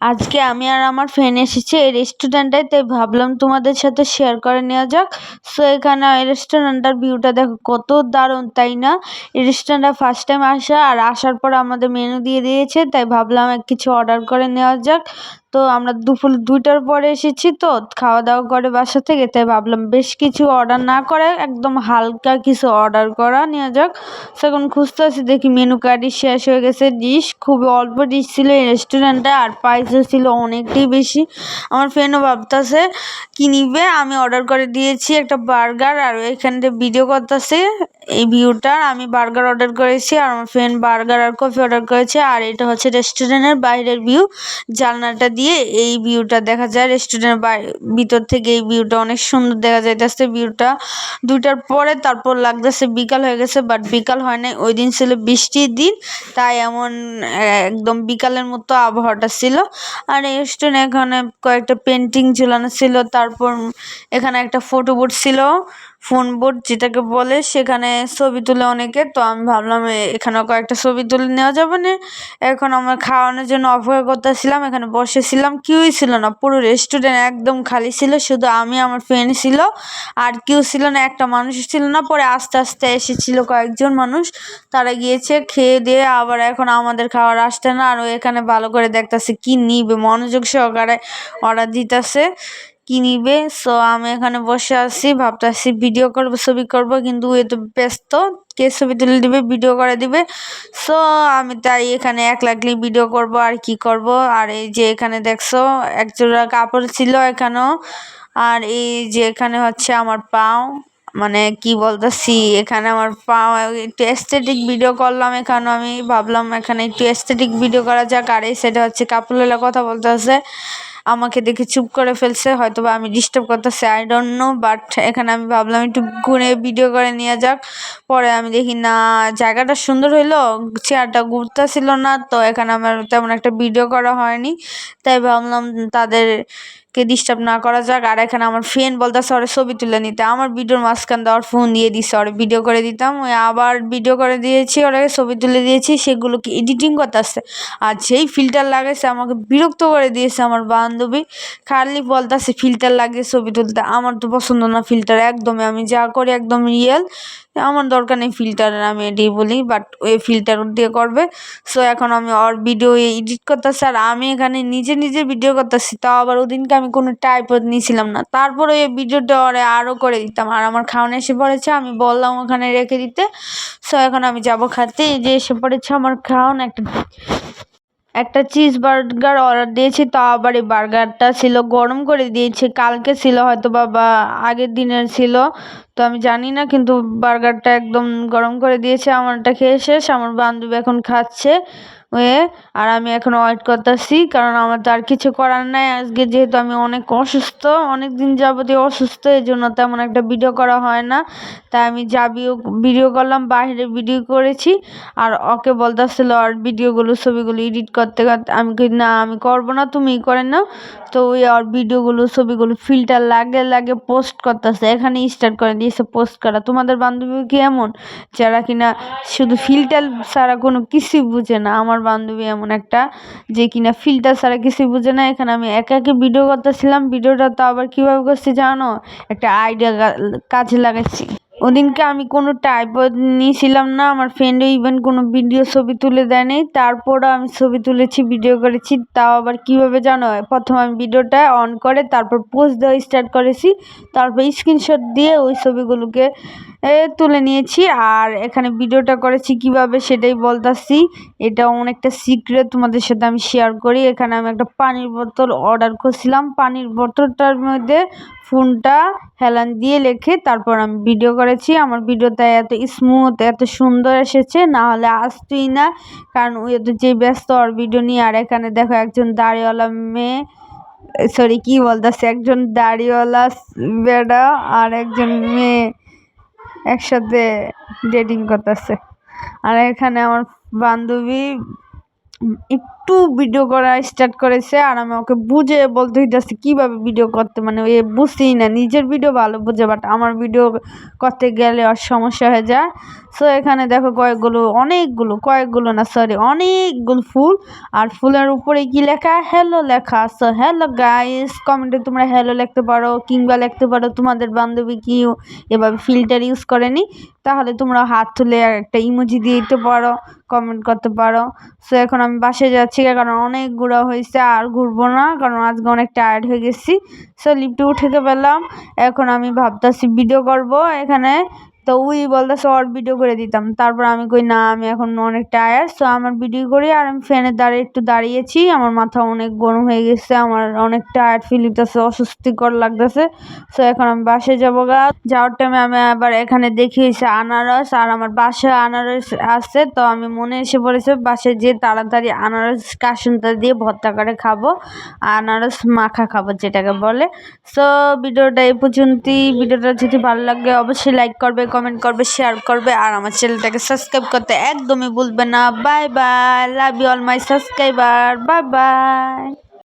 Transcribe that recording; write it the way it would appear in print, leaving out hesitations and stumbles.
আজকে আমি আর আমার ফ্রেন্ড এসেছি এই রেস্টুরেন্টটায়, তাই ভাবলাম তোমাদের সাথে শেয়ার করে নেওয়া যাক। সো এখানে এই রেস্টুরেন্টটার ভিউটা দেখো কত দারুণ, তাই না? এই রেস্টুরেন্টটা ফার্স্ট টাইম আসা, আর আসার পর আমাদের মেনু দিয়ে দিয়েছে, তাই ভাবলাম কিছু অর্ডার করে নেওয়া যাক। তো আমরা দুপুর 2টার পরে এসেছি, তো খাওয়া দাওয়া করে বাসা থেকে, তাই ভাবলাম বেশ কিছু অর্ডার না করে একদম হালকা কিছু অর্ডার করা নেওয়া যাক। এখন খুঁজতে আছি, দেখি মেনু কার্ডই শেষ হয়ে গেছে। ডিশ খুবই অল্প ডিশ ছিল এই রেস্টুরেন্টে, আর প্রাইসও ছিল অনেকটাই বেশি। আমার ফ্রেন্ডও ভাবতেছে কি নিবে। আমি অর্ডার করে দিয়েছি একটা বার্গার, আর এখান থেকে ভিডিও করতেছে এই ভিউটার। আমি বার্গার অর্ডার করেছি, আর আমার ফ্রেন্ড বার্গার আর কফি অর্ডার করেছে। আর এটা হচ্ছে রেস্টুরেন্টের বাইরের ভিউ, জানলাটা দিয়ে এই ভিউটা দেখা যায়। রেস্টুরেন্টের ভিতর থেকে এই ভিউটা অনেক সুন্দর দেখা যাইতেছে। ভিউটা 2টার পরে তারপর লাগতেছে বিকাল হয়ে গেছে, বাট বিকাল হয় নাই, ওই দিন ছিল বৃষ্টির দিন, তাই এমন একদম বিকালের মতো আবহাওয়াটা ছিল। আর এই রেস্টুরেন্টে এখানে কয়েকটা পেন্টিং ঝুলানো ছিল, তারপর এখানে একটা ফটো বোর্ড ছিল, ফোন বোর্ড যেটাকে বলে, সেখানে ছবি তুলে অনেকে। তো আমি ভাবলাম এখানেও কয়েকটা ছবি তুলে নেওয়া যাবে না। এখন আমরা খাওয়ানোর জন্য অপেক্ষা করতেছিলাম, এখানে বসেছিলাম, কেউই ছিল না, পুরো রেস্টুরেন্ট একদম খালি ছিল, শুধু আমি আমার ফ্রেন্ড ছিল, আর কেউ ছিল না, একটা মানুষ ছিল না। পরে আস্তে আস্তে এসেছিল কয়েকজন মানুষ, তারা গিয়েছে খেয়ে দিয়ে, আবার এখন আমাদের খাবার আসছে না। আর এখানে ভালো করে দেখতেছে কি নিবে, মনোযোগ সহকারে অর্ডার দিতেছে কি নিবে। সো আমি এখানে বসে আছি, ভাবতেছি ভিডিও করবো, ছবি করবো, কিন্তু এ তো ব্যস্ত, কে ছবি তুলে দিবে, ভিডিও করে দিবে। সো আমি তাই এখানে একলাই ভিডিও করব, আর কি করব। আর এই যে এখানে দেখছো একজোড়া কাপড় ছিল এখানেও। আর এই যে এখানে হচ্ছে আমার পাও, মানে কি বলতেছি, এখানে আমার পাও একটু এস্থেটিক ভিডিও করলাম। এখানে আমি ভাবলাম এখানে একটু এস্থেটিক ভিডিও করা যাক। আর এই সেটা হচ্ছে কাপড়ওয়ালা কথা বলতেছে, আমাকে দেখে চুপ করে ফেলছে, হয়তো বা আমি ডিস্টার্ব করতেছি, আই ডোন্ট নো। বাট এখানে আমি ভাবলাম একটু ঘুরে ভিডিও করে নিয়ে যাক। পরে আমি দেখি না, জায়গাটা সুন্দর হইলো, চেয়ারটা ঘুরতেছিল না, তো এখানে আমার তেমন একটা ভিডিও করা হয়নি। তাই ভাবলাম তাদেরকে ডিস্টার্ব না করা যাক। আর এখানে আমার ফ্রেন্ড বলতেছে ওরে ছবি তুলে নিতে, আমার ভিডিওর মাঝখান দিয়ে ওর ফোন দিয়ে দিছে, ওরে ভিডিও করে দিতাম, ওই আবার ভিডিও করে দিয়েছি, ওরে ছবি তুলে দিয়েছি, সেগুলোকে এডিটিং করতেছে। আর যেই ফিল্টার লাগাইছে আমাকে বিরক্ত করে দিয়েছে আমার বান্ধবী, খালি বলতেছে ফিল্টার লাগিয়ে ছবি তুলতে। আমার তো পছন্দ না ফিল্টার একদমই, আমি যা করি একদম রিয়েল, আমার দরকার নেই ফিল্টারের, আমি এটাই বলি। বাট ওই ফিল্টার দিয়ে করবে। সো এখন আমি ওর ভিডিও এডিট করতেছি, আর আমি এখানে নিজে নিজে ভিডিও করতেছি। তাও আবার ওদিনকে আমি কোনো ট্রাইপড নিয়েছিলাম না, তারপরে এই ভিডিওটা ওরে আরও করে দিতাম। আর আমার খাওয়ানো এসে পড়েছে, আমি বললাম ওখানে রেখে দিতে। সো এখন আমি যাবো খাতে, এই যে এসে পড়েছে আমার খাওয়ান। একটা চিজ বার্গার অর্ডার দিয়েছি, তাও আবার এই বার্গারটা ছিল গরম করে দিয়েছে, কালকে ছিল হয়তো বা আগের দিনের ছিল, তো আমি জানি না, কিন্তু বার্গারটা একদম গরম করে দিয়েছে। আমারটা খেয়ে শেষ, আমার বান্ধবী এখন খাচ্ছে ওয়ে। আর আমি এখন ওয়েট করতেছি, কারণ আমার তো আর কিছু করার নাই। আজকে যেহেতু আমি অনেক অসুস্থ, অনেক দিন যাবতীয় অসুস্থ, এই জন্য তেমন একটা ভিডিও করা হয় না। তাই আমি ভিডিও করলাম, বাইরে ভিডিও করেছি। আর ওকে বলতেছিল আর ভিডিওগুলো ছবিগুলো এডিট করতে করতে, আমি কই না আমি করবো না, তুমি করে নাও। তো ওই আর ভিডিওগুলো ছবিগুলো ফিল্টার লাগে পোস্ট করতেছে, এখানে স্টার্ট করে দিয়েছে পোস্ট করা। তোমাদের বান্ধবী কি এমন, যারা কিনা শুধু ফিল্টার ছাড়া কোনো কিছুই বুঝে না? আমার বান্ধবী এমন একটা, যে কিনা ফিল্টার ছাড়া কিছুই বুঝে না। এখানে আমি একা ভিডিও করতেছিলাম, ভিডিওটা তো আবার কিভাবে করছি জানো, একটা আইডিয়া কাজে লাগাচ্ছি। ওদিনকে আমি কোনো ট্রাইপড নিয়েছিলাম না, আমার ফ্রেন্ডও ইভেন কোনো ভিডিও ছবি তুলে দেয়নি, তারপরও আমি ছবি তুলেছি, ভিডিও করেছি। তাও আবার কীভাবে জানো, প্রথম আমি ভিডিওটা অন করে তারপর পোস্ট দেওয়া স্টার্ট করেছি, তারপর স্ক্রিনশট দিয়ে ওই ছবিগুলোকে তুলে নিয়েছি। আর এখানে ভিডিওটা করেছি কিভাবে সেটাই বলতাছি, এটা অনেকটা সিক্রেট, তোমাদের সাথে আমি শেয়ার করি। এখানে আমি একটা পানির বোতল অর্ডার করছিলাম, পানির বোতলটার মধ্যে ফোনটা হেলান দিয়ে লেখে তারপর আমি ভিডিও করেছি। আমার ভিডিওটা এত স্মুথ, এত সুন্দর এসেছে, না হলে আসতোই না, কারণ ওই তো যে ব্যস্ত ওর ভিডিও নিয়ে। আর এখানে দেখো একজন দাড়িওয়ালা মেয়ে, সরি কি বলতেছে, একজন দাড়িওয়ালা বেড়া আর একজন মেয়ে একসাথে ডেটিং করতেছে। আর এখানে আমার বান্ধবী একটু একটু ভিডিও করা স্টার্ট করেছে আর আমি ওকে বুঝে বলতে হইতেছি কীভাবে ভিডিও করতে, মানে এ বুঝতেই না, নিজের ভিডিও ভালো বুঝে বাট আমার ভিডিও করতে গেলে আর সমস্যা হয়ে যায়। সো এখানে দেখো কয়েকগুলো না সরি অনেকগুলো ফুল, আর ফুলের উপরে কি লেখা, হ্যালো লেখা। সো হ্যালো গাইস, কমেন্টে তোমরা হ্যালো লিখতে পারো কিংবা লিখতে পারো তোমাদের বান্ধবী কি এভাবে ফিল্টার ইউজ করেনি, তাহলে তোমরা হাত তুলে একটা ইমোজি দিয়ে দিতে পারো, কমেন্ট করতে পারো। সো এখন আমি বাসায় যাচ্ছি কারণ অনেক ঘোরা হয়েছে, আর ঘুরবো না কারণ আজকে অনেক টায়ার্ড হয়ে গেছি। সো লিফটে উঠে পেলাম, এখন আমি ভাবতেছি ভিডিও করব এখানে। তো ওই বলতেছে ওর ভিডিও করে দিতাম, তারপর আমি কই না আমি এখন অনেক টায়ার্ড, সো আমার ভিডিও করি। আর আমি ফ্যানের দ্বারে একটু দাঁড়িয়েছি, আমার মাথা অনেক গরম হয়ে গেছে, আমার অনেক টায়ার্ড ফিল হইতেছে, অস্বস্তিকর লাগতেছে। সো এখন আমি বাসায় যাবো যাওয়ার টাইমে আমি আবার এখানে দেখি হয়েছে আনারস, আর আমার বাসায় আনারস আছে, তো আমি মনে এসে পড়েছে বাসায় যে তাড়াতাড়ি আনারস কাসুনটা দিয়ে ভর্তা করে খাবো, আনারস মাখা খাবো যেটাকে বলে। সো ভিডিওটা এই পর্যন্তই। ভিডিওটা যদি ভালো লাগে অবশ্যই লাইক করবে, কমেন্ট করবে, শেয়ার করবে, আর আমার চ্যানেলটাকে সাবস্ক্রাইব করতে একদমই ভুলবে না। Bye bye, love you all my subscriber, bye by.